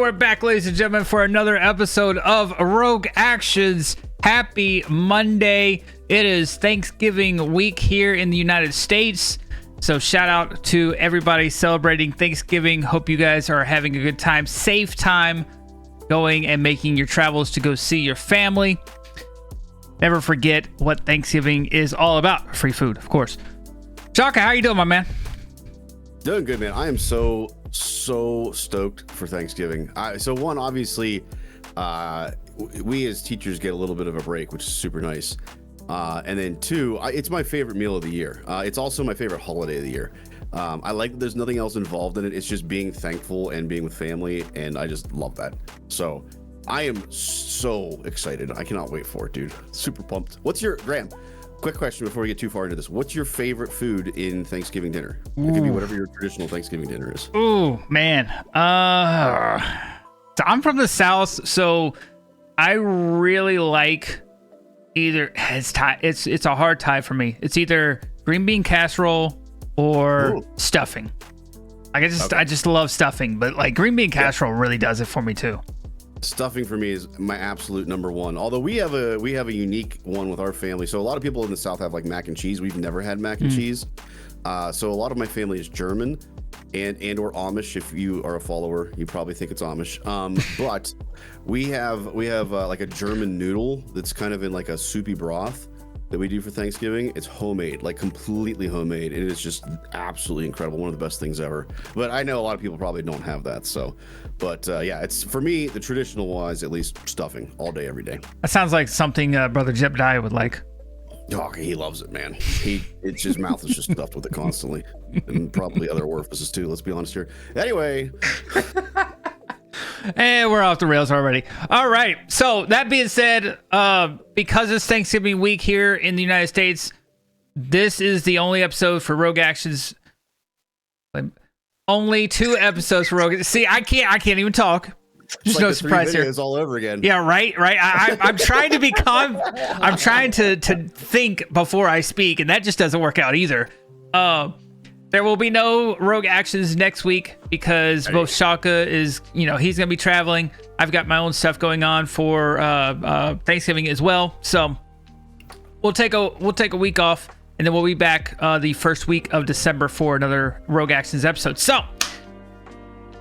we're back, ladies and gentlemen, for another episode of Rogue Actions. Happy Monday. It is Thanksgiving week here in the United States. So shout out to everybody celebrating Thanksgiving. Hope you guys are having a good time, safe time going and making your travels to go see your family. Never forget what Thanksgiving is all about. Free food, of course. Shawka, how you doing, my man? Doing good, man. I am so stoked for Thanksgiving. So one, obviously, we as teachers get a little bit of a break, which is super nice. And then two, it's my favorite meal of the year. It's also my favorite holiday of the year. I like that there's nothing else involved in it. It's just being thankful and being with family, and I just love that. So I am so excited. I cannot wait for it, dude. Super pumped. Graham, quick question before we get too far into this. What's your favorite food in Thanksgiving dinner? It could be whatever your traditional Thanksgiving dinner is. Ooh, man. So I'm from the South, so I really like either it's a hard tie for me. It's either green bean casserole or stuffing. Like I just love stuffing, but like green bean casserole really does it for me too. Stuffing for me is my absolute number one. Although we have a unique one with our family. So a lot of people in the South have like mac and cheese. We've never had mac and cheese. So a lot of my family is German and or Amish. If you are a follower, you probably think it's Amish. But we have like a German noodle that's kind of in like a soupy broth that we do for Thanksgiving. It's homemade, like completely homemade. And it's just absolutely incredible. One of the best things ever. But I know a lot of people probably don't have that. So, but yeah, it's for me, the traditional wise, at least stuffing all day, every day. That sounds like something Brother Jebediah would like. Oh, he loves it, man. It's his mouth is just stuffed with it constantly, and probably other orifices too. Let's be honest here. Anyway, and we're off the rails already. All right. So that being said, because it's Thanksgiving week here in the United States, this is the only episode for Rogue Actions. Only 2 episodes for Rogue. See, I can't even talk. There's like no surprise here. All over again. Yeah, right. I'm trying to be calm. I'm trying to think before I speak, and that just doesn't work out either. There will be no Rogue Actions next week because both Shawka is, he's gonna be traveling. I've got my own stuff going on for Thanksgiving as well. So we'll take a week off, and then we'll be back the first week of December for another Rogue Actions episode. So.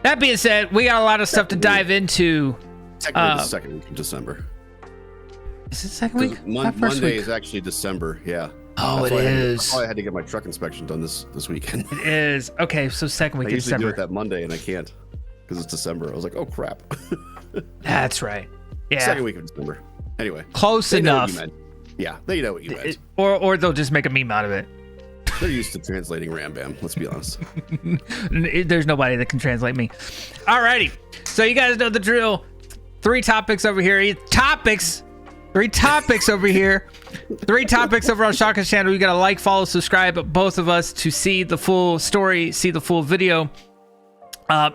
That being said, we got a lot of stuff to dive into. Technically the second week of December. Is it second week? Monday is actually December, yeah. Oh, it is. That's why I had to get my truck inspection done this weekend. It is. Okay, so second week of December. I usually do it that Monday, and I can't because it's December. I was like, oh, crap. That's right. Yeah. Second week of December. Anyway. Close enough. Yeah, they know what you meant. Or they'll just make a meme out of it. They're used to translating Ram Bam, let's be honest. There's nobody that can translate me. Alrighty. So you guys know the drill. 3 topics over here. 3 topics over here. 3 topics over on Shawka's channel. You gotta like, follow, subscribe, both of us, to see the full story, see the full video.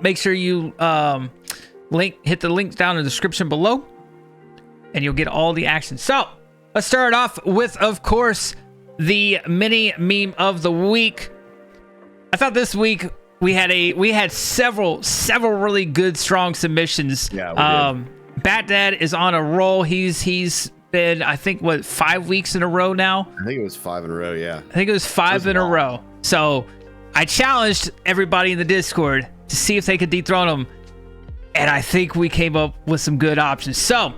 Make sure you hit the links down in the description below, and you'll get all the action. So let's start off with, of course, the mini meme of the week. I thought this week we had several really good, strong submissions. Yeah, we did. Bat Dad is on a roll. He's been, I think, 5 weeks in a row now. I think it was 5 in a row. Yeah. I think it was 5 in a row. So I challenged everybody in the Discord to see if they could dethrone him, and I think we came up with some good options. So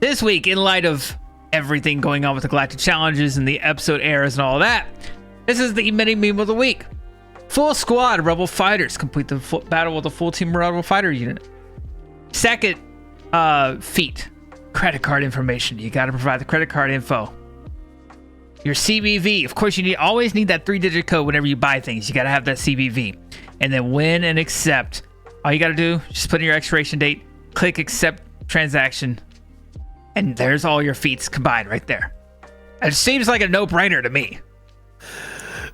this week, in light of everything going on with the Galactic Challenges and the episode errors and all that, this is the mini meme of the week. Full squad Rebel fighters complete the battle with a full team Rebel fighter unit. Second feat, credit card information. You got to provide the credit card info. Your CVV, of course, you always need that 3-digit code whenever you buy things. You got to have that CVV. And then win and accept. All you got to do, just put in your expiration date, click accept transaction, and there's all your feats combined right there. It seems like a no-brainer to me.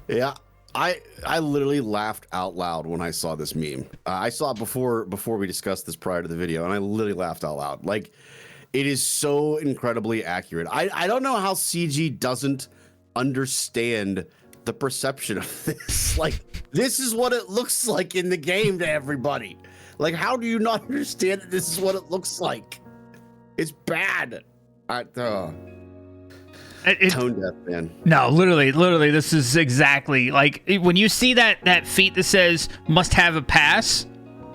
Yeah, I literally laughed out loud when I saw this meme. I saw it before we discussed this prior to the video, and I literally laughed out loud. Like, it is so incredibly accurate. I don't know how CG doesn't understand the perception of this. Like, this is what it looks like in the game to everybody. Like, how do you not understand that this is what it looks like? It's bad. Tone deaf, man. No, literally, this is exactly like when you see that feat that says "must have a pass."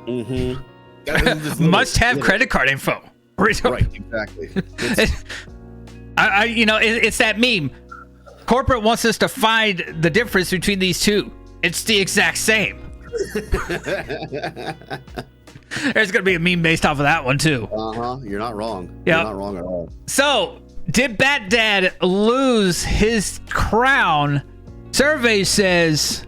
Mm-hmm. Must have credit card info. Right, exactly. It's that meme. Corporate wants us to find the difference between these two. It's the exact same. There's gonna be a meme based off of that one too. You're not wrong. Yep. You're not wrong at all. So, did Bat Dad lose his crown? Survey says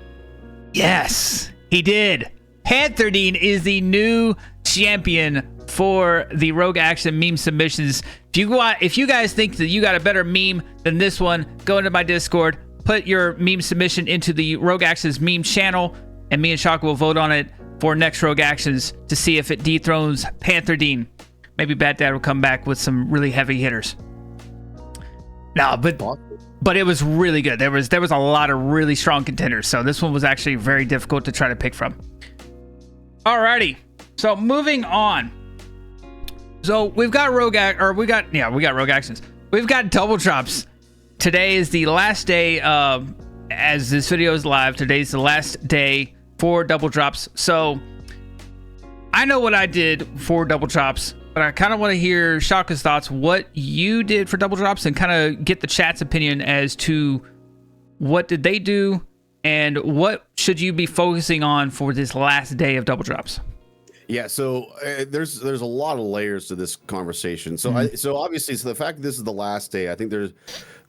yes, he did. Pantherdine is the new champion for the Rogue Action meme submissions. If you guys think that you got a better meme than this one, go into my Discord, put your meme submission into the Rogue Actions meme channel, and me and Shawka will vote on it for next Rogue Actions to see if it dethrones Pantherdine. Maybe Bat Dad will come back with some really heavy hitters. No, but it was really good. There was a lot of really strong contenders, so this one was actually very difficult to try to pick from. Alrighty, so moving on. So we've got Rogue Actions. We've got double drops. Today is the last day as this video is live. Today's the last day for double drops. So I know what I did for double drops, but I kind of want to hear Shawka's thoughts, what you did for double drops, and kind of get the chat's opinion as to what did they do and what should you be focusing on for this last day of double drops. Yeah, so there's a lot of layers to this conversation. So obviously, the fact that this is the last day, I think there's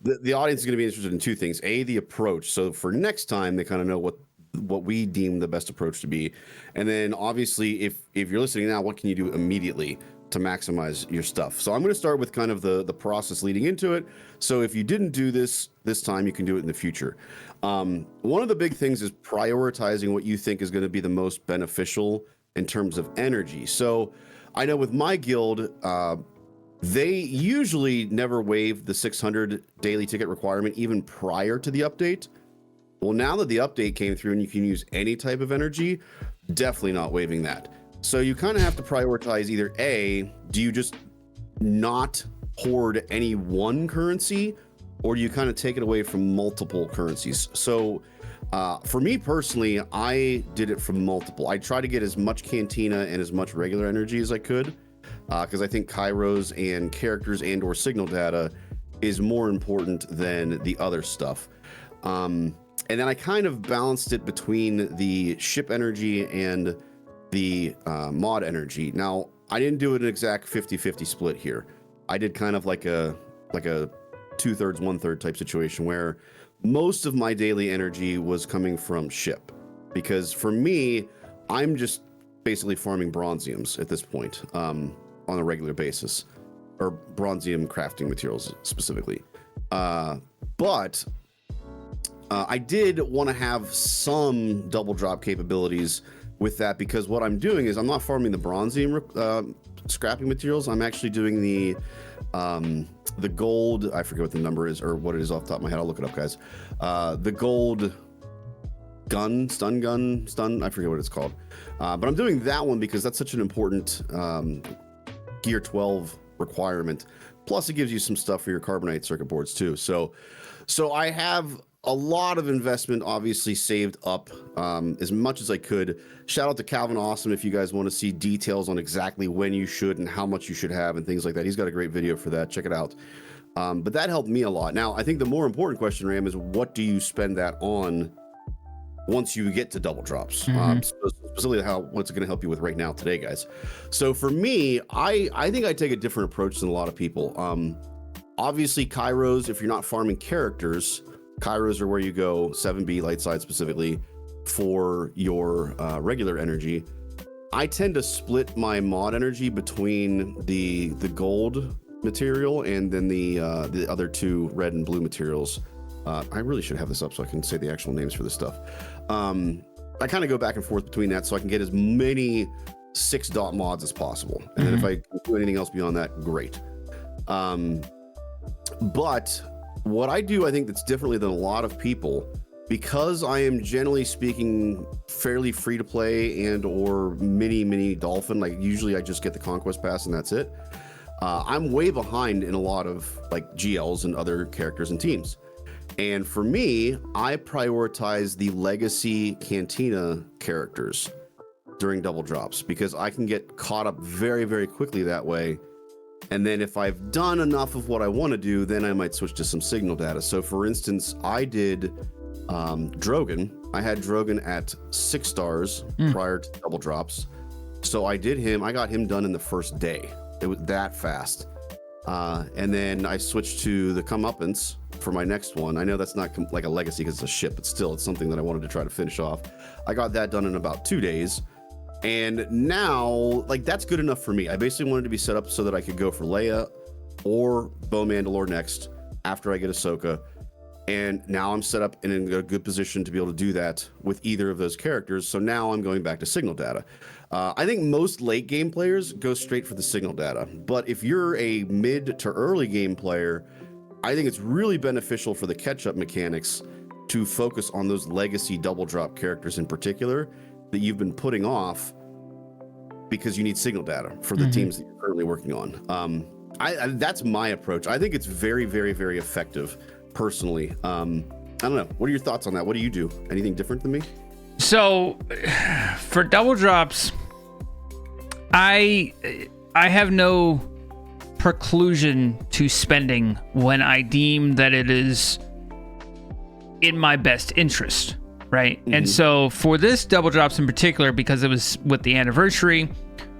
the audience is going to be interested in two things. A, the approach. So for next time, they kind of know what we deem the best approach to be, and then obviously, if you're listening now, what can you do immediately to maximize your stuff? So I'm going to start with kind of the process leading into it. So if you didn't do this time, you can do it in the future. One of the big things is prioritizing what you think is going to be the most beneficial in terms of energy. So I know with my guild, they usually never waive the 600 daily ticket requirement even prior to the update. Well, now that the update came through and you can use any type of energy, definitely not waiving that. So you kind of have to prioritize either A, do you just not hoard any one currency, or do you kind of take it away from multiple currencies? So for me personally, I did it from multiple. I try to get as much Cantina and as much regular energy as I could, because I think Kairos and characters and or signal data is more important than the other stuff. And then I kind of balanced it between the ship energy and the mod energy. Now, I didn't do an exact 50-50 split here. I did kind of like a 2/3, 1/3 type situation where most of my daily energy was coming from ship, because for me, I'm just basically farming bronziums at this point on a regular basis, or bronzium crafting materials specifically. But I did want to have some double drop capabilities with that, because what I'm doing is I'm not farming the bronzium scrapping materials. I'm actually doing the gold. I forget what the number is or what it is off the top of my head. I'll look it up, guys. The gold stun gun. I forget what it's called. But I'm doing that one because that's such an important Gear 12 requirement. Plus, it gives you some stuff for your carbonite circuit boards too. So I have a lot of investment obviously saved up as much as I could. Shout out to Calvin Awesome if you guys want to see details on exactly when you should and how much you should have and things like that. He's got a great video for that. Check it out. But that helped me a lot. Now, I think the more important question, Ram, is what do you spend that on once you get to double drops? Specifically what's it going to help you with right now today, guys. So for me, I think I take a different approach than a lot of people. Obviously, Kairos, if you're not farming characters, Kairos are where you go, 7B light side specifically, for your regular energy. I tend to split my mod energy between the gold material and then the other two red and blue materials. I really should have this up so I can say the actual names for this stuff. I kind of go back and forth between that so I can get as many 6-dot mods as possible. And then if I do anything else beyond that, great. But what I do, I think that's differently than a lot of people, because I am generally speaking fairly free to play and or mini dolphin, like usually I just get the conquest pass and that's it. I'm way behind in a lot of like GLs and other characters and teams. And for me, I prioritize the legacy Cantina characters during double drops because I can get caught up very, very quickly that way. And then if I've done enough of what I want to do, then I might switch to some signal data. So for instance, I did Drogon. I had Drogon at 6 stars prior to double drops. So I got him done in the first day. It was that fast. And then I switched to the Comeuppance for my next one. I know that's not like a legacy because it's a ship, but still it's something that I wanted to try to finish off. I got that done in about 2 days. And now, like, that's good enough for me. I basically wanted to be set up so that I could go for Leia or Bo Mandalore next after I get Ahsoka. And now I'm set up in a good position to be able to do that with either of those characters. So now I'm going back to signal data. I think most late game players go straight for the signal data. But if you're a mid to early game player, I think it's really beneficial for the catch-up mechanics to focus on those legacy double drop characters in particular that you've been putting off because you need signal data for the teams that you're currently working on. That's my approach. I think it's very, very, very effective personally. I don't know. What are your thoughts on that? What do you do? Anything different than me? So for double drops, I have no preclusion to spending when I deem that it is in my best interest. Right. And so for this double drops in particular, because it was with the anniversary,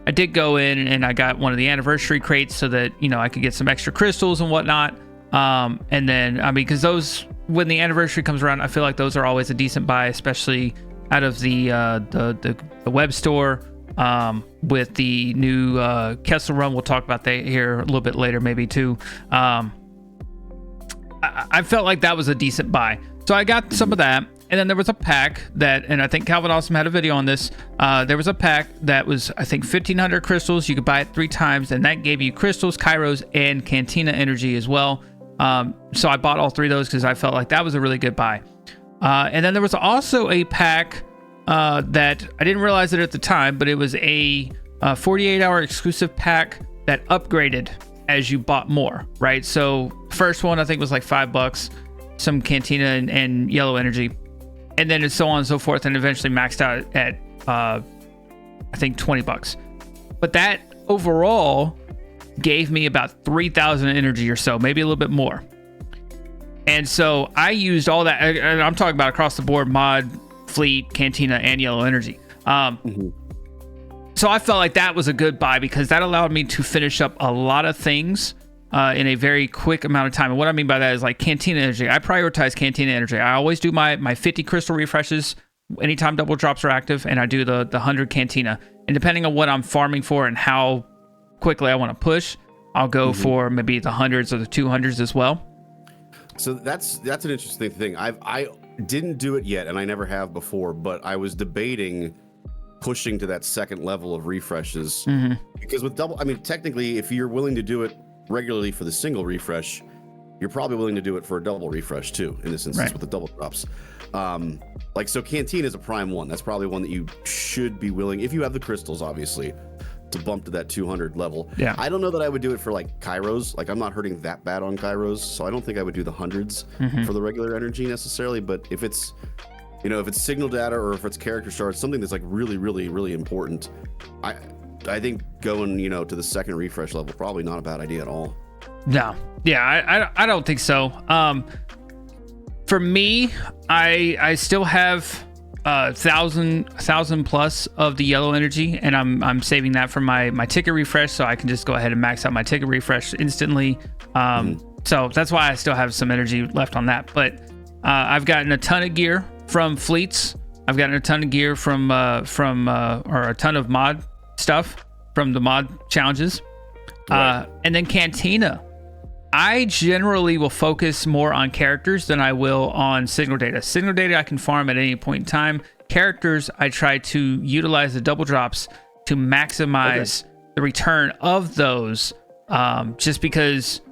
I did go in and I got one of the anniversary crates so that, you know, I could get some extra crystals and whatnot. And then, I mean, because those, when the anniversary comes around, I feel like those are always a decent buy, especially out of the web store, with the new Kessel Run. We'll talk about that here a little bit later, maybe too. I felt like that was a decent buy. So I got some of that. And then there was a pack that, and I think Calvin Awesome had a video on this. There was a pack that was, I think, 1,500 crystals. You could buy it 3 times, and that gave you crystals, Kairos, and Cantina energy as well. So I bought all 3 of those because I felt like that was a really good buy. And then there was also a pack that I didn't realize it at the time, but it was a 48-hour exclusive pack that upgraded as you bought more, right? So first one I think was like $5, some Cantina and yellow energy. And then it's so on and so forth, and eventually maxed out at, I think, $20. But that overall gave me about 3,000 energy or so, maybe a little bit more. And so I used all that, and I'm talking about across the board, mod, fleet, Cantina, and yellow energy. So I felt like that was a good buy because that allowed me to finish up a lot of things in a very quick amount of time. And what I mean by that is like Cantina energy. I prioritize Cantina energy. I always do my 50 crystal refreshes anytime double drops are active, and I do the 100 Cantina. And depending on what I'm farming for and how quickly I want to push, I'll go for maybe the 100s or the 200s as well. So that's an interesting thing. I didn't do it yet, and I never have before, but I was debating pushing to that second level of refreshes because with double, I mean, technically, if you're willing to do it regularly for the single refresh, you're probably willing to do it for a double refresh too, in this instance with the double drops. Like, so Canteen is a prime one. That's probably one that you should be willing, if you have the crystals, obviously, to bump to that 200 level. Yeah. I don't know that I would do it for like Kairos. Like, I'm not hurting that bad on Kairos, so I don't think I would do the hundreds for the regular energy necessarily. But if it's, you know, if it's signal data or if it's character shards, something that's like really, really, really important, I think going, you know, to the second refresh level, probably not a bad idea at all. No. Yeah, I don't think so. For me, I still have 1,000 plus of the yellow energy, and I'm saving that for my ticket refresh, so I can just go ahead and max out my ticket refresh instantly. So that's why I still have some energy left on that. But I've gotten a ton of gear from fleets. I've gotten a ton of gear from or a ton of mod stuff from the mod challenges. And then Cantina. I generally will focus more on characters than I will on signal data. Signal data I can farm at any point in time. Characters, I try to utilize the double drops to maximize the return of those. Just because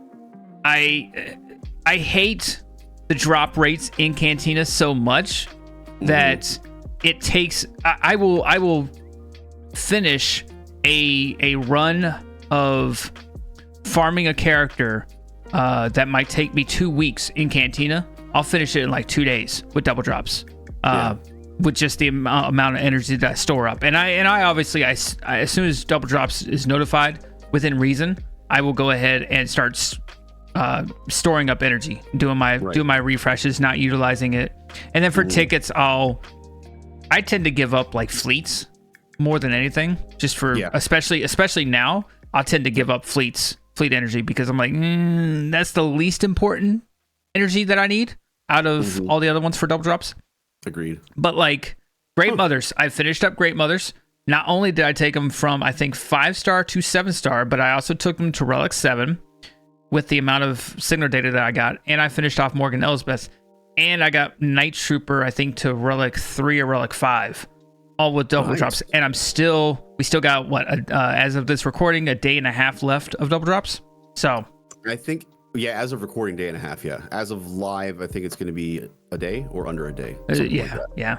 I hate the drop rates in Cantina so much that it takes. I will finish a run of farming a character that might take me 2 weeks in Cantina. I'll finish it in like 2 days with double drops. With just the amount of energy that I store up. And I obviously, I as soon as double drops is notified within reason, I will go ahead and start storing up energy, doing my refreshes, not utilizing it. And then for tickets, I tend to give up like fleets more than anything, just for especially now. I'll tend to give up fleet energy because I'm like, that's the least important energy that I need out of all the other ones for double drops. Agreed. But like Great Mothers, I finished up Great Mothers. Not only did I take them from, I think, 5-star to 7-star, but I also took them to Relic 7 with the amount of signal data that I got. And I finished off Morgan Elsbeth. And I got Night Trooper, I think, to Relic 3 or Relic 5, all with double drops. And we still got, as of this recording, a day and a half left of double drops. So I think, as of recording, day and a half, As of live, I think it's going to be a day or under a day. Yeah.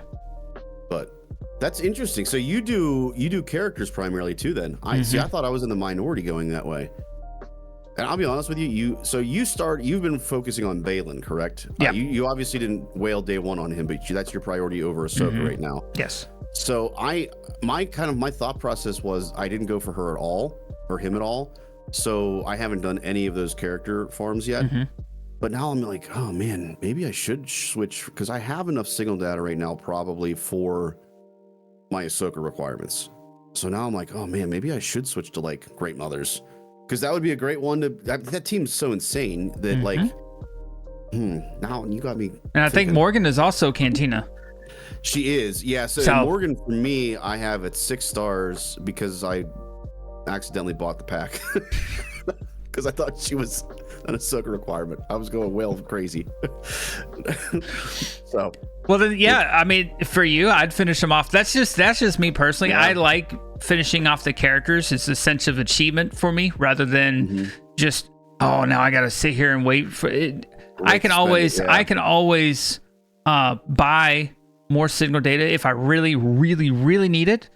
But that's interesting. So you do characters primarily too then. I thought I was in the minority going that way. And I'll be honest with you, you've been focusing on Balin, correct? Yeah. You obviously didn't whale day one on him, but that's your priority over Ahsoka right now. Yes. So my thought process was I didn't go for her at all, or him at all. So I haven't done any of those character farms yet. But now I'm like, oh man, maybe I should switch, because I have enough signal data right now probably for my Ahsoka requirements. So now I'm like, oh man, maybe I should switch to like Great Mothers, because that would be a great one to. That team's so insane that now you got me. And I think Morgan is also Cantina. She is, yeah. So Morgan for me, I have at 6 stars because I accidentally bought the pack. Because I thought she was an Ahsoka requirement. I was going whale crazy. So, well then, I mean, for you, I'd finish them off. That's just me personally. I like finishing off the characters. It's a sense of achievement for me, rather than just now I got to sit here and wait for it. I can always buy more signal data if I really, really, really need it.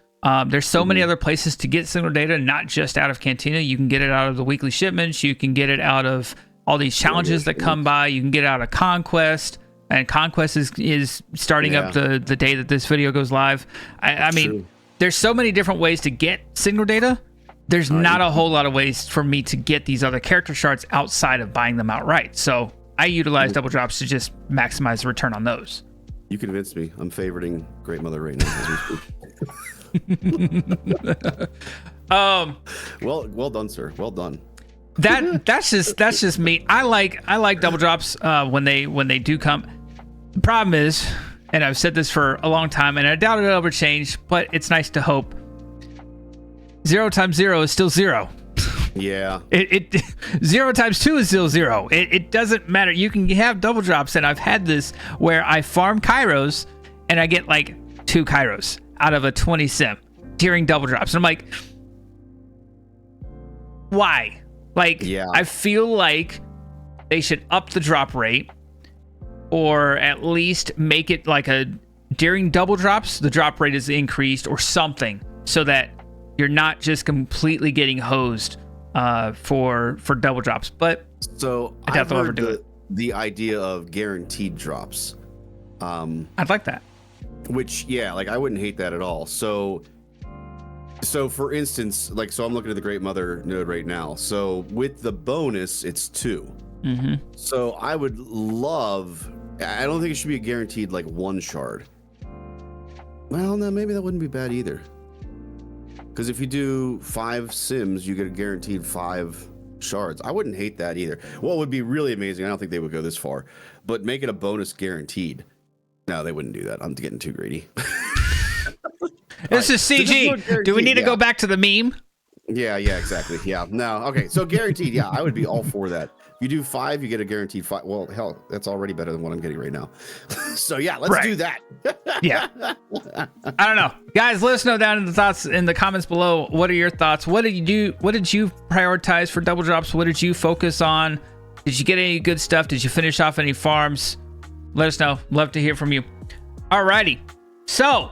There's so many other places to get signal data, not just out of Cantina. You can get it out of the weekly shipments. You can get it out of all these challenges that come by. You can get it out of Conquest, and Conquest is starting up the day that this video goes live. I mean, there's so many different ways to get signal data. There's not a whole lot of ways for me to get these other character shards outside of buying them outright. So I utilize double drops to just maximize the return on those. You convinced me. I'm favoriting Great Mother right now as we speak. Well done, sir. Well done. That's just me. I like double drops when they do come. The problem is, and I've said this for a long time, and I doubt it'll ever change, but it's nice to hope. 0 times 0 is still 0. Yeah. It 0 times 2 is still 0. It doesn't matter. You can have double drops, and I've had this where I farm Kairos and I get like 2 Kairos out of a 20 sim during double drops. And I'm like, why? Like, I feel like they should up the drop rate, or at least make it like during double drops, the drop rate is increased or something, so that you're not just completely getting hosed for double drops. But so I doubt they'll ever do it. The idea of guaranteed drops. I'd like that. Which, like, I wouldn't hate that at all. So for instance, like, so I'm looking at the Great Mother node right now. So with the bonus, it's 2. So I would love. I don't think it should be a guaranteed like 1 shard. Well, no, maybe that wouldn't be bad either. Because if you do 5 sims, you get a guaranteed 5 shards. I wouldn't hate that either. What would be really amazing, I don't think they would go this far, but make it a bonus guaranteed. No, they wouldn't do that. I'm getting too greedy. This is CG. Do we need to go back to the meme? Yeah, exactly. Yeah, no. Okay, so guaranteed. Yeah, I would be all for that. If you do 5, you get a guaranteed 5. Well, hell, that's already better than what I'm getting right now. So yeah, let's do that. Yeah. I don't know, guys. Let us know down in the comments below. What are your thoughts? What did you do? What did you prioritize for double drops? What did you focus on? Did you get any good stuff? Did you finish off any farms? Let us know. Love to hear from you. Alrighty. So,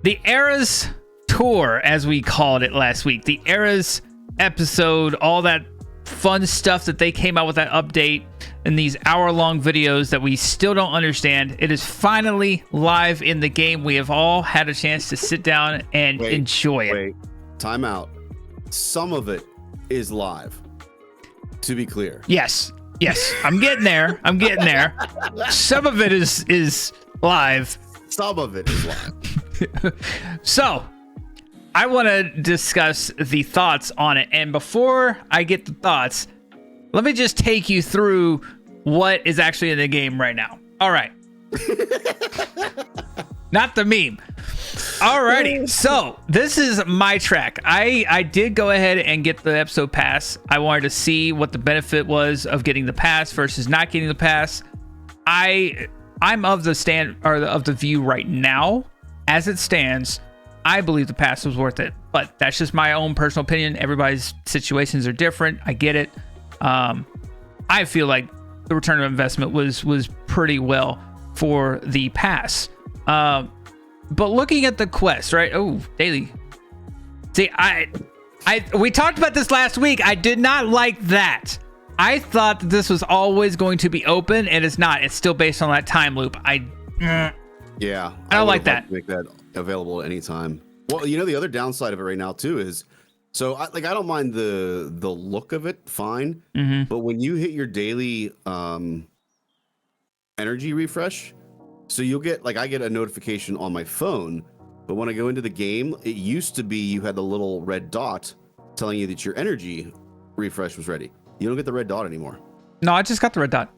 the Eras Tour, as we called it last week, the Eras episode, all that fun stuff that they came out with, that update and these hour-long videos that we still don't understand. It is finally live in the game. We have all had a chance to sit down and enjoy it. Wait, time out. Some of it is live, to be clear. Yes, I'm getting there. Some of it is live. Some of it is live. So, I want to discuss the thoughts on it. And before I get the thoughts, let me just take you through what is actually in the game right now. All right. Not the meme. Alrighty. So, this is my track. I did go ahead and get the episode pass. I wanted to see what the benefit was of getting the pass versus not getting the pass. I'm of the view right now, as it stands, I believe the pass was worth it, but that's just my own personal opinion. Everybody's situations are different. I get it. I feel like the return on investment was pretty well for the pass. But looking at the quest, right? Oh, daily. See, we talked about this last week. I did not like that. I thought that this was always going to be open, and it's not. It's still based on that time loop. Yeah, I don't like that. Make that available at any time. Well, the other downside of it right now too is, so I don't mind the look of it, fine. Mm-hmm. But when you hit your daily energy refresh, so you'll get I get a notification on my phone, but when I go into the game, it used to be you had the little red dot telling you that your energy refresh was ready. You don't get the red dot anymore. No, I just got the red dot.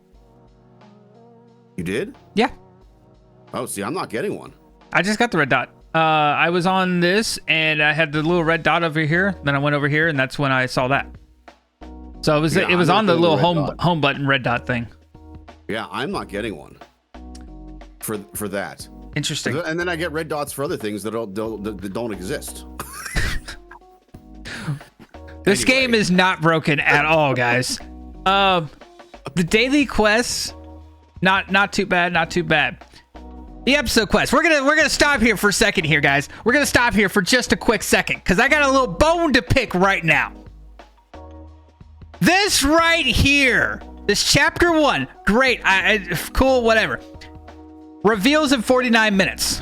You did? Yeah. Oh, see, I'm not getting one. I just got the red dot. I was on this and I had the little red dot over here. Then I went over here and that's when I saw that. So it was on the little home button red dot thing. Yeah, I'm not getting one for that. Interesting. And then I get red dots for other things that don't exist. This game is not broken at all, guys. The daily quests, not too bad, not too bad. The episode quest. We're gonna stop here for a second here, guys. We're gonna stop here for just a quick second because I got a little bone to pick right now. This right here, this chapter 1, great, cool, whatever. Reveals in 49 minutes.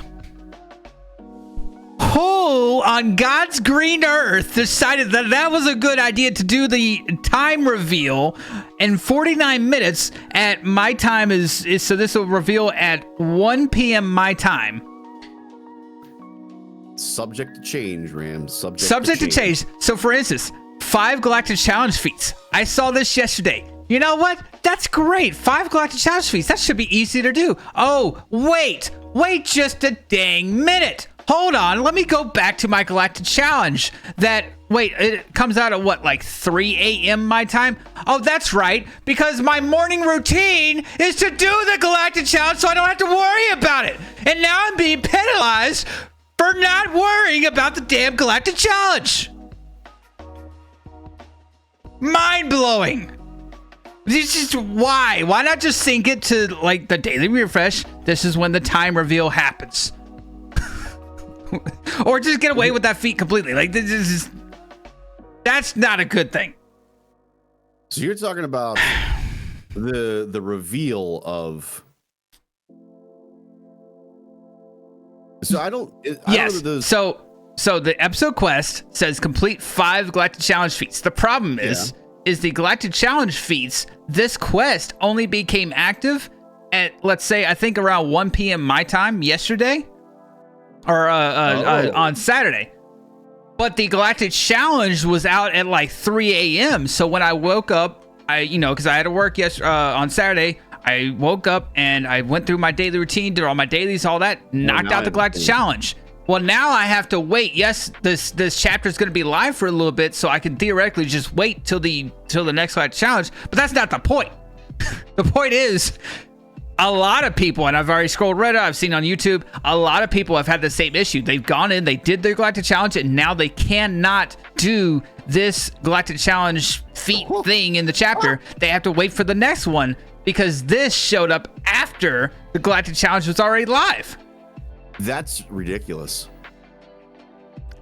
Who on God's green earth decided that was a good idea to do the time reveal in 49 minutes at my time so this will reveal at 1 p.m. my time. Subject to change, Ram. Subject to change. So for instance, 5 Galactic Challenge feats. I saw this yesterday. You know what? That's great. 5 Galactic Challenge feats. That should be easy to do. Oh, wait just a dang minute. Hold on, let me go back to my Galactic Challenge. It comes out at what, like 3 a.m. my time? Oh, that's right, because my morning routine is to do the Galactic Challenge so I don't have to worry about it. And now I'm being penalized for not worrying about the damn Galactic Challenge. Mind-blowing. This is why. Why not just sync it to like the daily refresh? This is when the time reveal happens. Or just get away with that feat completely. Like that's not a good thing. So you're talking about the reveal of. So I don't. Yes. Don't know those... So the episode quest says complete 5 Galactic Challenge feats. The problem is the Galactic Challenge feats. This quest only became active at, let's say, I think around 1 p.m. my time yesterday. Or on Saturday. But the Galactic Challenge was out at like 3 a.m. So when I woke up, because I had to work on Saturday, I woke up and I went through my daily routine, did all my dailies, all that, knocked out the Galactic Challenge. Well, now I have to wait. Yes, this chapter is going to be live for a little bit, so I can theoretically just wait till the next Galactic Challenge. But that's not the point. The point is, a lot of people, and I've already scrolled Reddit, I've seen on YouTube, a lot of people have had the same issue. They've gone in, they did their Galactic Challenge, and now they cannot do this Galactic Challenge feat thing in the chapter. They have to wait for the next one because this showed up after the Galactic Challenge was already live. That's ridiculous.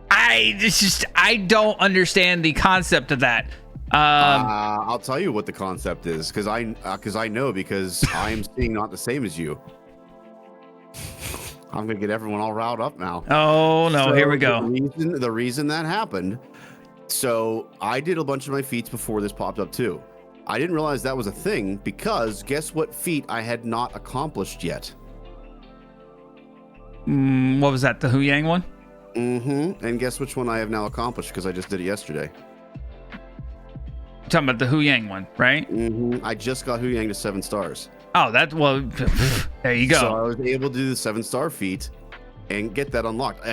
I don't understand the concept of that. I'll tell you what the concept is, because I know, because I am seeing not the same as you. I'm gonna get everyone all riled up now. Oh no, here we go. The reason that happened. So I did a bunch of my feats before this popped up too. I didn't realize that was a thing, because guess what feat I had not accomplished yet? What was that? The Hu Yang one? Mm-hmm. And guess which one I have now accomplished, because I just did it yesterday. You're talking about the Hu Yang one, right? Mm-hmm. I just got Hu Yang to 7 stars. Oh, there you go. So I was able to do the 7-star feat and get that unlocked.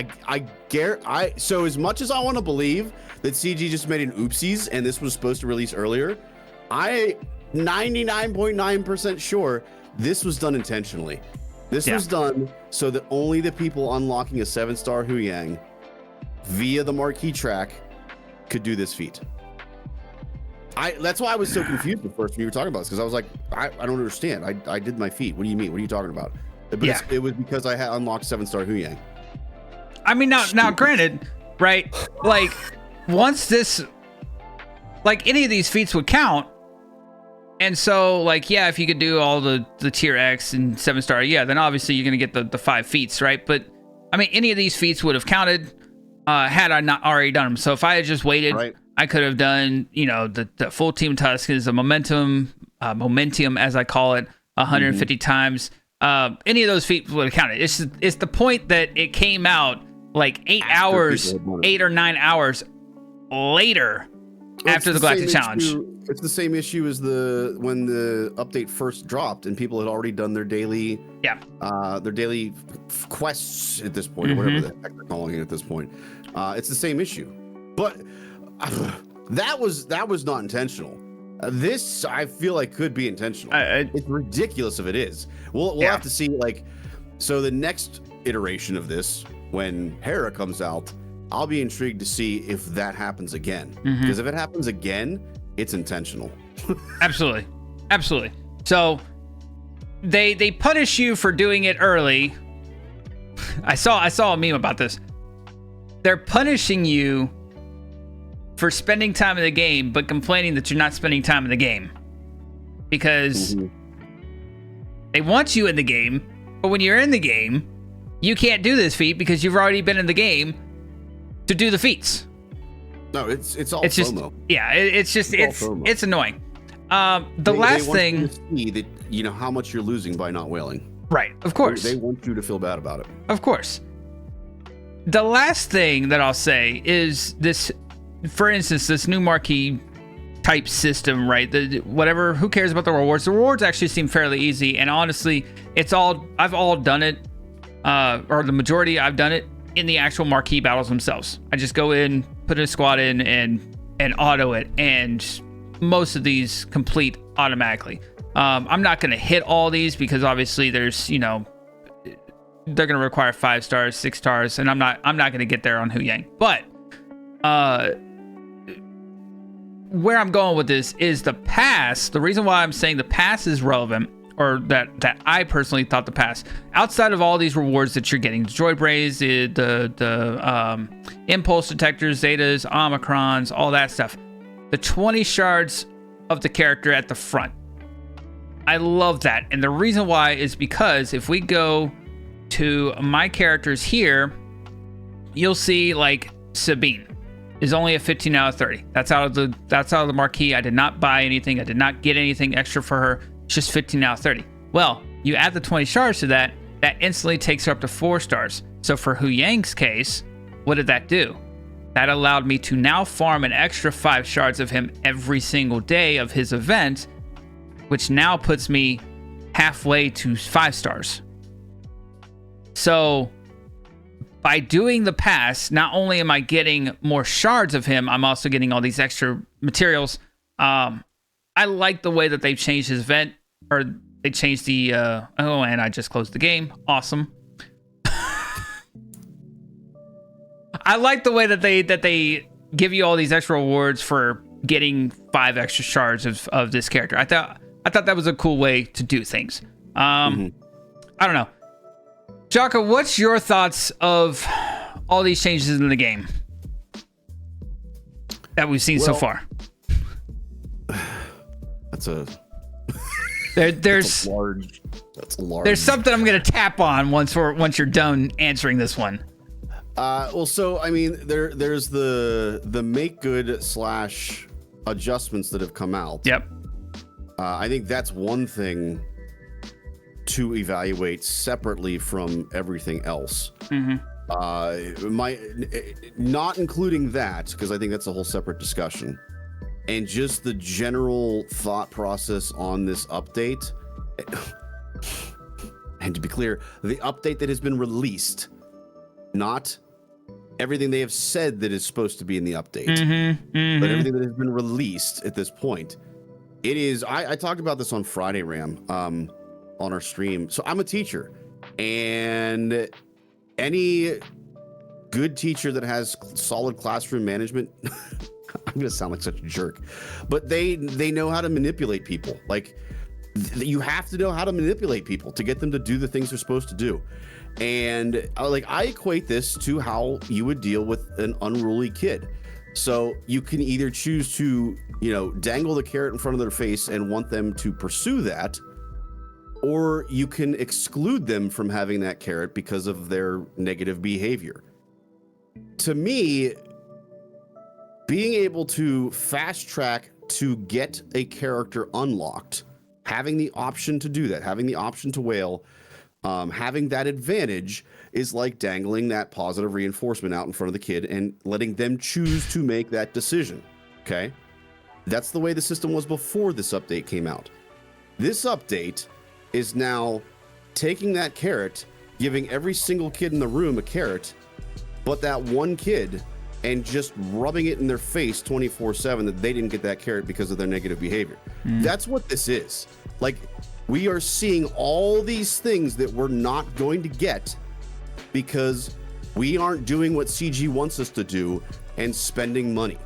So as much as I want to believe that CG just made an oopsies and this was supposed to release earlier, I 99.9% sure this was done intentionally. This was done so that only the people unlocking a 7-star Hu Yang via the marquee track could do this feat. That's why I was so confused at first when you were talking about this, because I was like, I don't understand. I did my feat. What do you mean? What are you talking about? But it was because I had unlocked 7-star Hu Yang. I mean, now granted, right? Like, once this, like, any of these feats would count. And so, like, yeah, if you could do all the tier X and 7-star, yeah, then obviously you're going to get the 5 feats, right? But, I mean, any of these feats would have counted had I not already done them. So if I had just waited, right, I could have done, the full Team Tusk is a momentum as I call it, 150 times. Any of those feats would have counted. It's the point that it came out like 8 or 9 hours later after the Galactic Challenge. It's the same issue as when the update first dropped and people had already done their daily quests at this point, or whatever the heck they're calling it at this point. It's the same issue, but that was not intentional. This, I feel like, could be intentional. It's ridiculous if it is. We'll have to see. So the next iteration of this, when Hera comes out, I'll be intrigued to see if that happens again. Because if it happens again, it's intentional. Absolutely. So they punish you for doing it early. I saw a meme about this. They're punishing you for spending time in the game, but complaining that you're not spending time in the game, because they want you in the game, but when you're in the game, you can't do this feat because you've already been in the game to do the feats. No, it's all FOMO. It's annoying. They want you to see that, how much you're losing by not whaling. Right, of course. They want you to feel bad about it. Of course. The last thing that I'll say is this. For instance, this new marquee type system, right? Who cares about the rewards? The rewards actually seem fairly easy, and honestly, I've all done it, or the majority I've done it in the actual marquee battles themselves. I just go in, put a squad in, and auto it, and most of these complete automatically. I'm not going to hit all these because obviously there's, they're going to require 5 stars, 6 stars, and I'm not going to get there on Hu Yang. But where I'm going with this is the pass. The reason why I'm saying the pass is relevant, or that I personally thought the pass, outside of all these rewards that you're getting, the droid brays, the impulse detectors, zetas, omicrons, all that stuff, the 20 shards of the character at the front, I love that. And the reason why is because if we go to my characters here, you'll see like Sabine is only a 15 out of 30. That's out of the marquee. I did not buy anything. I did not get anything extra for her. It's just 15 out of 30. Well, you add the 20 shards to that instantly takes her up to 4 stars. So for Hu Yang's case, what did that do? That allowed me to now farm an extra 5 shards of him every single day of his event, which now puts me halfway to 5 stars. So by doing the pass, not only am I getting more shards of him, I'm also getting all these extra materials. I like the way that they've changed his event, or they changed the, and I just closed the game. Awesome. I like the way that they give you all these extra rewards for getting 5 extra shards of this character. I I thought that was a cool way to do things. I don't know. Shawka, what's your thoughts of all these changes in the game that we've seen so far? That's a there's large. There's something I'm gonna tap on once you're done answering this one. Well, so I mean, there's the make good / adjustments that have come out. Yep. I think that's one thing to evaluate separately from everything else. Not including that, because I think that's a whole separate discussion, and just the general thought process on this update. And to be clear, the update that has been released, not everything they have said that is supposed to be in the update, but everything that has been released at this point. It is, I talked about this on Friday, Ram, on our stream. So I'm a teacher, and any good teacher that has solid classroom management, I'm gonna sound like such a jerk, but they know how to manipulate people. Like, you have to know how to manipulate people to get them to do the things they're supposed to do. And I equate this to how you would deal with an unruly kid. So you can either choose to, dangle the carrot in front of their face and want them to pursue that, or you can exclude them from having that carrot because of their negative behavior. To me, being able to fast track to get a character unlocked, having the option to do that, having the option to whale, having that advantage is like dangling that positive reinforcement out in front of the kid and letting them choose to make that decision. Okay? That's the way the system was before this update came out. This update is now taking that carrot, giving every single kid in the room a carrot, but that one kid, and just rubbing it in their face 24/7 that they didn't get that carrot because of their negative behavior. That's what this is. Like, we are seeing all these things that we're not going to get because we aren't doing what CG wants us to do and spending money.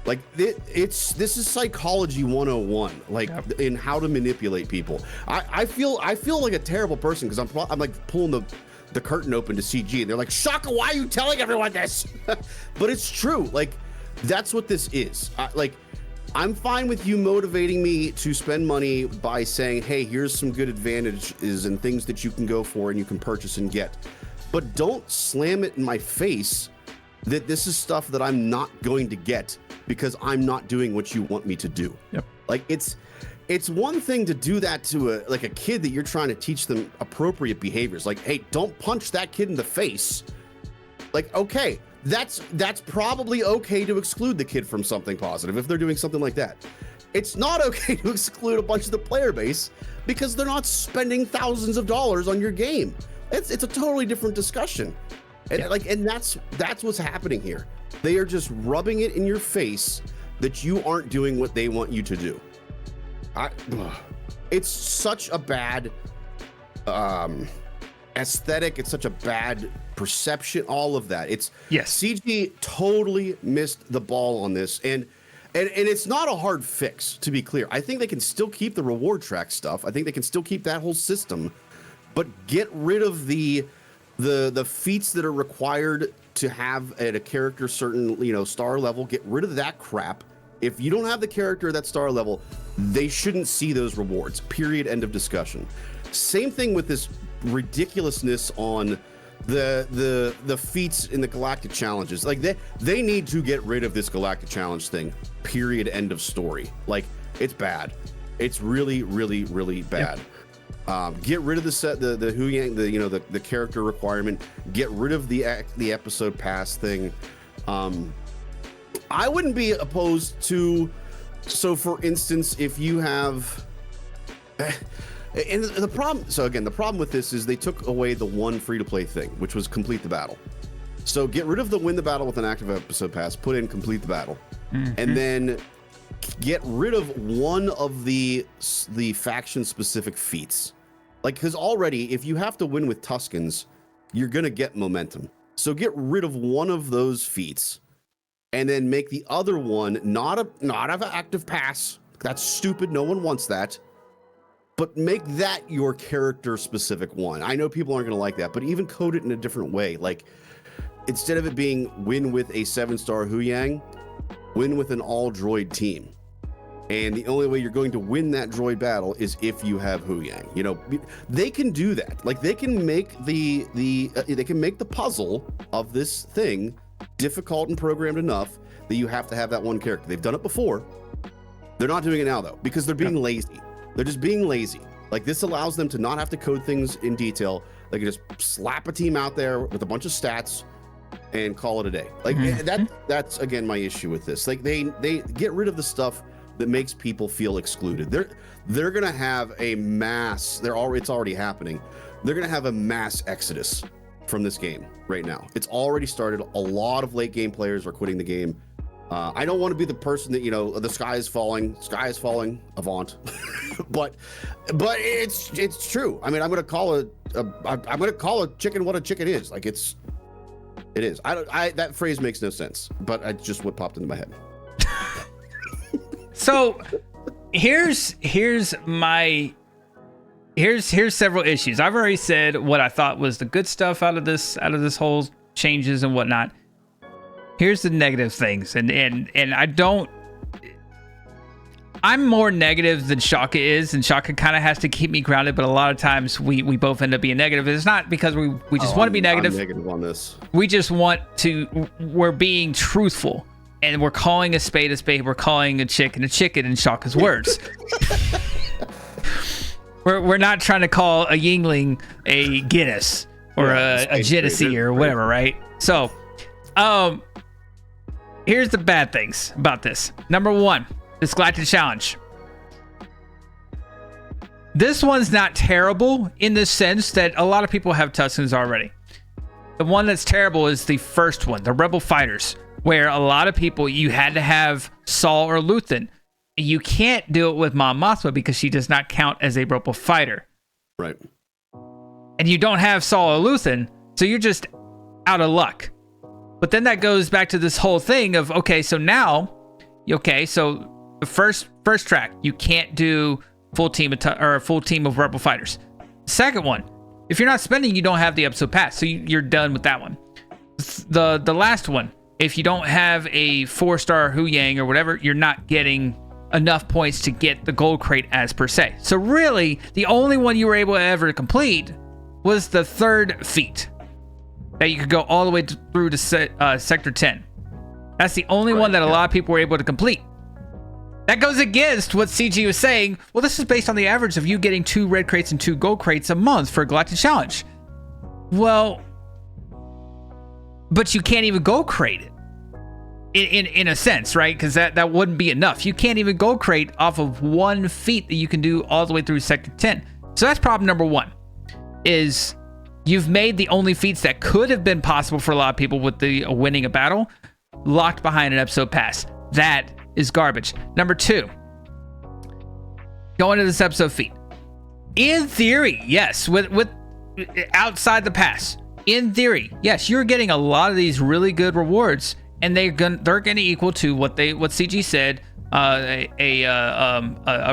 Like, this is psychology 101, like, in how to manipulate people. I feel like a terrible person because I'm like pulling the curtain open to CG, and they're like, Shawka, why are you telling everyone this? But it's true. Like, that's what this is. I'm fine with you motivating me to spend money by saying, hey, here's some good advantages and things that you can go for and you can purchase and get. But don't slam it in my face that this is stuff that I'm not going to get because I'm not doing what you want me to do. Yep. Like, it's one thing to do that to a kid that you're trying to teach them appropriate behaviors. Like, hey, don't punch that kid in the face. Like, okay, that's probably okay to exclude the kid from something positive if they're doing something like that. It's not okay to exclude a bunch of the player base because they're not spending thousands of dollars on your game. It's a totally different discussion. And and that's what's happening here. They are just rubbing it in your face that you aren't doing what they want you to do. It's such a bad aesthetic. It's such a bad perception. All of that. CG totally missed the ball on this, and it's not a hard fix, to be clear. I think they can still keep the reward track stuff. I think they can still keep that whole system, but get rid of the feats that are required to have at a character certain star level. Get rid of that crap. If you don't have the character at that star level, they shouldn't see those rewards. Period. End of discussion. Same thing with this ridiculousness on the feats in the galactic challenges. Like, they need to get rid of this galactic challenge thing. Period. End of story. Like, it's bad. It's really, really, really bad. Yep. Get rid of the Huyang, the character requirement. Get rid of the episode pass thing. I wouldn't be opposed to. So, for instance, if you have, and the problem with this is they took away the one free-to-play thing, which was complete the battle. So get rid of the win the battle with an active episode pass, put in complete the battle, and then get rid of one of the faction-specific feats. Like, because already, if you have to win with Tuskens, you're gonna get momentum. So get rid of one of those feats, and then make the other one not an active pass. That's stupid. No one wants that. but make that your character specific one. I know people aren't going to like that, but even code it in a different way. Like, instead of it being win with a 7-star Huyang, win with an all droid team. And the only way you're going to win that droid battle is if you have Huyang. You know, they can do that. Like, they can make they can make the puzzle of this thing difficult and programmed enough that you have to have that one character. They've done it before. They're not doing it now though, because they're being lazy. They're just being lazy. Like, this allows them to not have to code things in detail. They can just slap a team out there with a bunch of stats and call it a day. Like, that's again my issue with this. Like, they get rid of the stuff that makes people feel excluded. They're gonna have a mass. It's already happening. They're gonna have a mass exodus from this game right now. It's already started. A lot of late game players are quitting the game. I don't want to be the person that, you know, the sky is falling, avant. but it's true. I mean, I'm gonna call a chicken what a chicken is. Like, it is. That phrase makes no sense, but it's just what popped into my head. So here's several issues. I've already said what I thought was the good stuff out of this whole changes and whatnot. Here's the negative things, and I'm more negative than Shawka is, and Shawka kind of has to keep me grounded, but a lot of times we both end up being negative. It's not because we just want to be negative. I'm negative on this. We're being truthful, and we're calling a spade. We're calling a chicken in Shawka's words. We're not trying to call a Yingling a Guinness or a Genesee or whatever, right? So, here's the bad things about this. Number one, this Galactic Challenge. This one's not terrible in the sense that a lot of people have Tuskens already. The one that's terrible is the first one, the Rebel Fighters, where a lot of people, you had to have Saul or Luthen. You can't do it with Mon Mothma because she does not count as a Rebel Fighter. Right. And you don't have Saul or Luthen, so you're just out of luck. But then that goes back to this whole thing of, so the first track, you can't do full team a full team of Rebel Fighters. Second one, if you're not spending, you don't have the episode pass, so you're done with that one. The last one, if you don't have a 4-star Huyang or whatever, you're not getting enough points to get the gold crate as per se. So really, the only one you were able to ever complete was the third feat that you could go all the way through to Sector 10. That's the only one that a lot of people were able to complete. That goes against what CG was saying. Well, this is based on the average of you getting 2 red crates and 2 gold crates a month for a Galactic Challenge. Well, but you can't even gold crate it. In a sense, right? Because that wouldn't be enough. You can't even gold crate off of one feat that you can do all the way through Sector 10. So that's problem number one, is you've made the only feats that could have been possible for a lot of people with the winning a battle locked behind an episode pass. That is garbage. Number two, going to this episode feat. In theory, yes, with outside the pass. In theory, yes, you're getting a lot of these really good rewards, and they're gonna equal to what CG said. A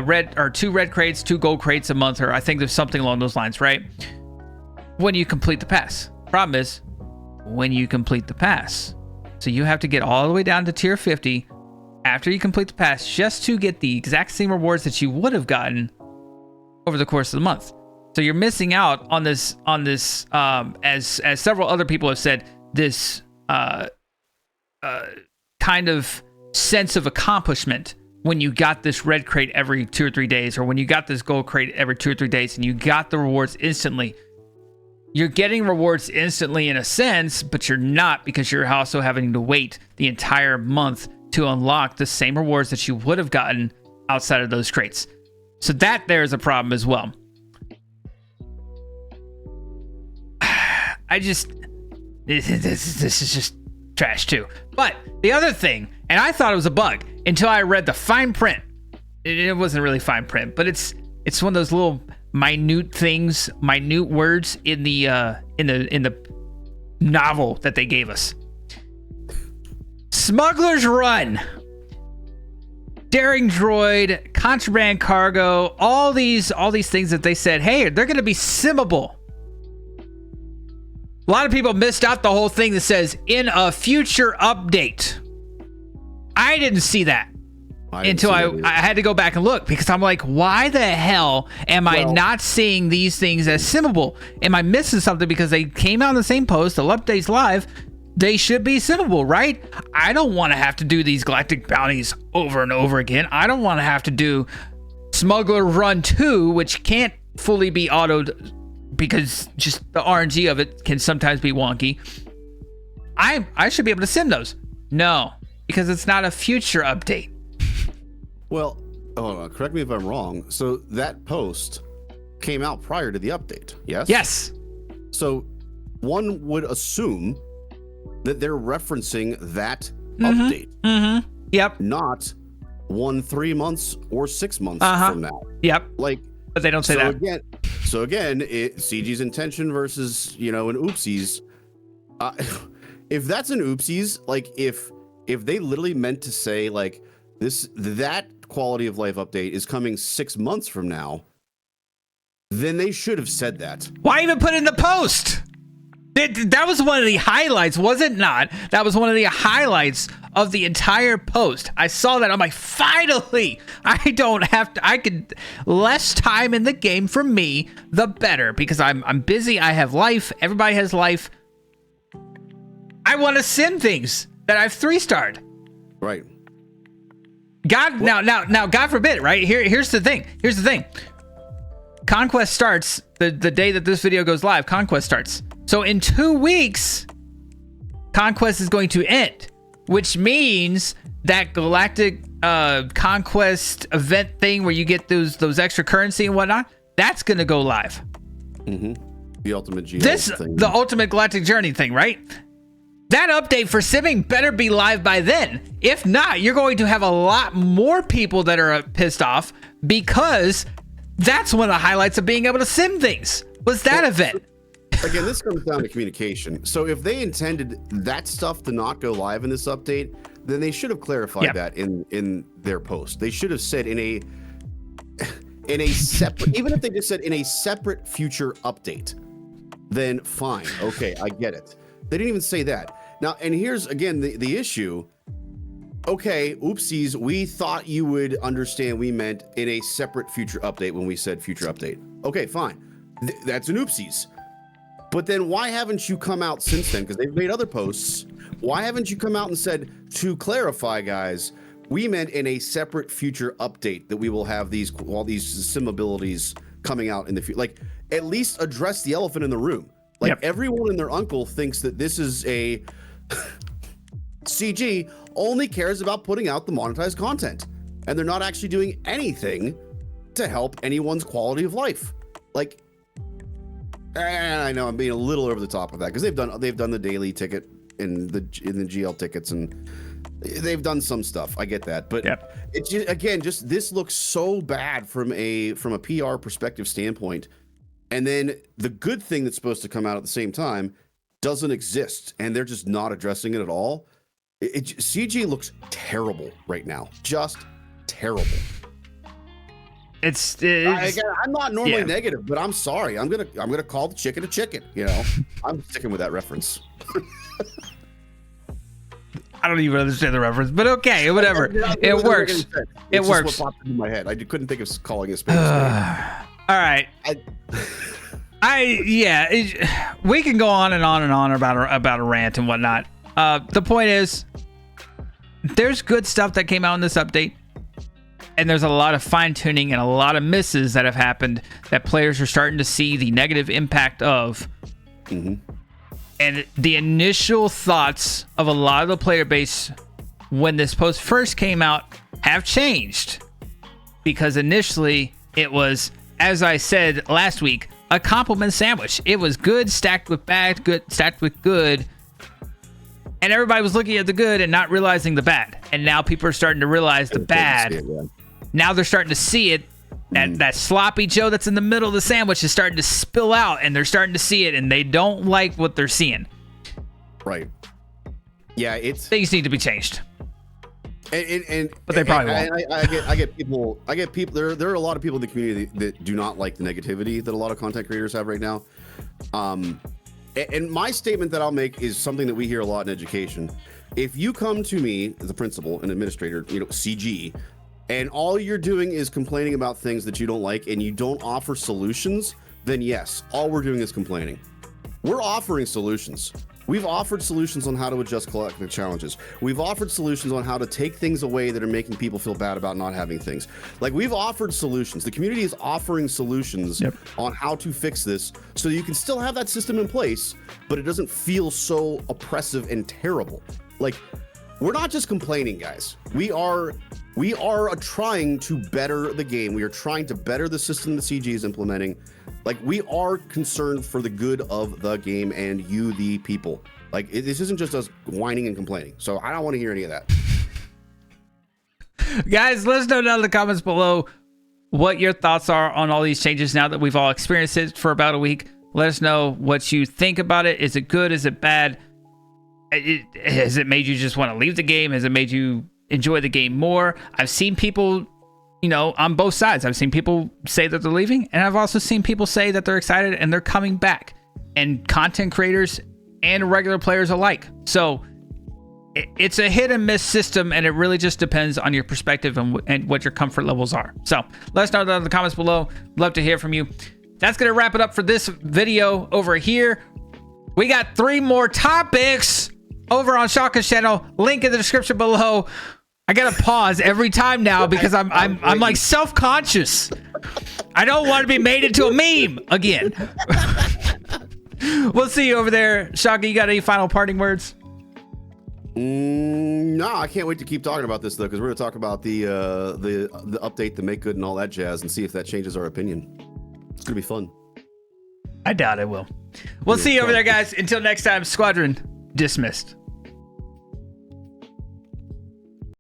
red or 2 red crates, 2 gold crates a month, or I think there's something along those lines, right? When you complete the pass. Problem is, when you complete the pass. So you have to get all the way down to tier 50 after you complete the pass just to get the exact same rewards that you would have gotten over the course of the month. So you're missing out on this as several other people have said, this kind of sense of accomplishment when you got this red crate every 2 or 3 days, or when you got this gold crate every 2 or 3 days and you got the rewards instantly. You're getting rewards instantly in a sense, but you're not, because you're also having to wait the entire month to unlock the same rewards that you would have gotten outside of those crates. So that there is a problem as well. This is just trash too. But the other thing, and I thought it was a bug until I read the fine print. It wasn't really fine print, but it's one of those little minute things, minute words in the novel that they gave us. Smuggler's Run Daring Droid, Contraband Cargo, all these things that they said, hey, they're going to be simmable. A lot of people missed out the whole thing that says in a future update. I didn't see that until I had to go back and look, because I'm like, why the hell am I not seeing these things as simmable? Am I missing something? Because they came out in the same post, the updates live. They should be simmable, right? I don't want to have to do these galactic bounties over and over again. I don't want to have to do Smuggler Run 2, which can't fully be autoed because just the RNG of it can sometimes be wonky. I should be able to sim those. No, because it's not a future update. Well, correct me if I'm wrong. So that post came out prior to the update, yes? Yes. So one would assume that they're referencing that update. Mm-hmm. Yep. Not 3 months or 6 months from now. Yep. Like, but they don't say that. Again, CG's intention versus, an oopsies. If that's an oopsies, like if they literally meant to say like that quality of life update is coming 6 months from now, then they should have said that. Why even put it in the post? That was one of the highlights, was it not? That was one of the highlights of the entire post. I saw that. I'm like, finally, I don't have to. I could less time in the game for me, the better, because I'm busy. I have life. Everybody has life. I want to sim things that I've 3-starred. Right. God, now, God forbid, right? Here's the thing. Conquest starts the day that this video goes live. Conquest starts. So in 2 weeks, Conquest is going to end, which means that galactic conquest event thing where you get those extra currency and whatnot, that's going to go live. Mm-hmm. The ultimate GL thing. The ultimate galactic journey thing, right? That update for simming better be live by then. If not, you're going to have a lot more people that are pissed off, because that's one of the highlights of being able to sim things, was that event. Again, this comes down to communication. So if they intended that stuff to not go live in this update, then they should have clarified that in their post. They should have said in a separate, even if they just said in a separate future update, then fine. Okay, I get it. They didn't even say that. Now, and here's again the issue. Okay, oopsies, we thought you would understand we meant in a separate future update when we said future update. Okay, fine. That's an oopsies. But then why haven't you come out since then? Because they've made other posts. Why haven't you come out and said, to clarify, guys, we meant in a separate future update that we will have all these sim abilities coming out in the future. Like, at least address the elephant in the room. Like, everyone and their uncle thinks that this is a CG only cares about putting out the monetized content, and they're not actually doing anything to help anyone's quality of life. Like, and I know I'm being a little over the top of that, because they've done the daily ticket in the GL tickets, and they've done some stuff. I get that, but it's just, again, just this looks so bad from a PR perspective standpoint, and then the good thing that's supposed to come out at the same time doesn't exist, and they're just not addressing it at all. CG looks terrible right now, just terrible. I'm not normally negative, but I'm sorry. I'm gonna call the chicken a chicken. I'm sticking with that reference. I don't even understand the reference, but okay, whatever. It works. It works. Just what popped into my head. I couldn't think of calling it spade. All right. We can go on and on and on about a rant and whatnot. The point is, there's good stuff that came out in this update. And there's a lot of fine-tuning and a lot of misses that have happened that players are starting to see the negative impact of. Mm-hmm. And the initial thoughts of a lot of the player base when this post first came out have changed. Because initially, it was, as I said last week, a compliment sandwich. It was good stacked with bad, good stacked with good. And everybody was looking at the good and not realizing the bad. And now people are starting to realize the bad. Now they're starting to see it. That sloppy Joe that's in the middle of the sandwich is starting to spill out, and they're starting to see it, and they don't like what they're seeing. Right. Yeah, things need to be changed. But they probably won't. I get people. There are a lot of people in the community that do not like the negativity that a lot of content creators have right now. And my statement that I'll make is something that we hear a lot in education. If you come to me, the principal and administrator, CG, and all you're doing is complaining about things that you don't like, and you don't offer solutions, then yes, all we're doing is complaining. We're offering solutions. We've offered solutions on how to adjust collective challenges. We've offered solutions on how to take things away that are making people feel bad about not having things. Like, we've offered solutions. The community is offering solutions on how to fix this so you can still have that system in place, but it doesn't feel so oppressive and terrible. Like, we're not just complaining, guys. We are trying to better the game. We are trying to better the system the CG is implementing. Like, we are concerned for the good of the game and you, the people. Like, this isn't just us whining and complaining. So I don't want to hear any of that. Guys, let us know down in the comments below what your thoughts are on all these changes now that we've all experienced it for about a week. Let us know what you think about it. Is it good? Is it bad? Has it made you just want to leave the game? Has it made you enjoy the game more? I've seen people, on both sides. I've seen people say that they're leaving, and I've also seen people say that they're excited and they're coming back, and content creators and regular players alike. So it's a hit and miss system, and it really just depends on your perspective and what your comfort levels are. So let us know down in the comments below. Love to hear from you. That's going to wrap it up for this video over here. We got 3 more topics over on Shawka's channel. Link in the description below. I gotta pause every time now because I'm like self-conscious. I don't want to be made into a meme again. We'll see you over there. Shawka, you got any final parting words? No, I can't wait to keep talking about this though, because we're gonna talk about the update, the make good, and all that jazz, and see if that changes our opinion. It's gonna be fun. I doubt it will. We'll see you over there, guys. Until next time, Squadron dismissed.